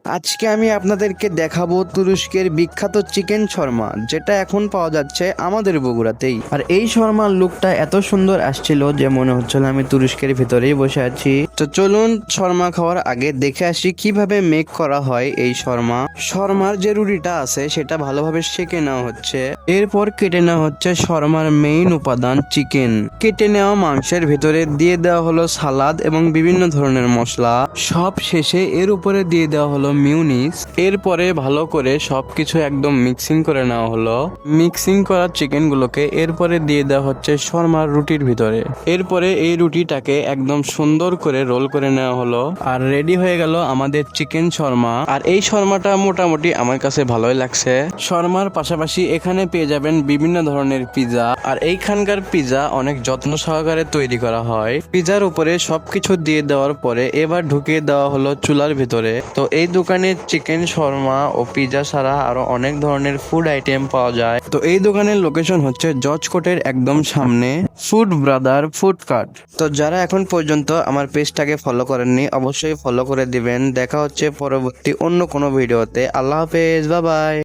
আজকে আমি আপনাদেরকে দেখাবো তুরস্কের বিখ্যাত চিকেন শর্মা, যেটা এখন পাওয়া যাচ্ছে আমাদের বগুড়াতেই। আর এই শর্মার লুকটা এত সুন্দর আসছিল যে মনে হচ্ছিল আমি তুরস্কের ভিতরেই বসে আছি। তো চলুন শর্মা খাওয়ার আগে দেখে আসি কিভাবে মেক করা হয় এই শর্মা। শর্মার যে রুটিটা আছে সেটা ভালোভাবে সেঁকে নেওয়া হচ্ছে, এরপর কেটে নেওয়া হচ্ছে শর্মার মেইন উপাদান চিকেন। কেটে নেওয়া মাংসের ভিতরে দিয়ে দেওয়া হলো সালাদ এবং বিভিন্ন ধরনের মশলা। সব শেষে এর উপরে দিয়ে দেওয়া হলো মিউনিস। এরপরে ভালো করে সবকিছু একদম মিক্সিং করে নেওয়া হলো। মিক্সিং করা চিকেন গুলোকে এরপরে দিয়ে দেওয়া হচ্ছে শর্মার রুটির ভিতরে। এরপরে এই রুটিটাকে একদম সুন্দর করে রোল করে নেওয়া হলো, আর রেডি হয়ে গেল আমাদের চিকেন শর্মা। আর এই শর্মাটা মোটামুটি আমার কাছে ভালোই লাগছে। শর্মার পাশাপাশি এখানে পেয়ে যাবেন বিভিন্ন ধরনের পিৎজা, আর এইখানকার পিৎজা অনেক যত্ন সহকারে তৈরি করা হয়। পিৎজার উপরে সবকিছু দিয়ে দেওয়ার পরে এবার ঢুকিয়ে দেওয়া হলো চুলার ভিতরে। তো এই দোকানে চিকেন শর্মা ও পিৎজা ছাড়া আরো অনেক ধরনের ফুড আইটেম পাওয়া যায়। তো এই দোকানের লোকেশন হচ্ছে জজ কোর্টের একদম সামনে, ফুড ব্রাদার ফুড কার্ট। তো যারা এখন পর্যন্ত আমার পেজটাকে ফলো করেননি অবশ্যই ফলো করে দিবেন। দেখা হচ্ছে পরবর্তী অন্য কোনো ভিডিওতে। আল্লাহ হাফেজ, বাই বাই।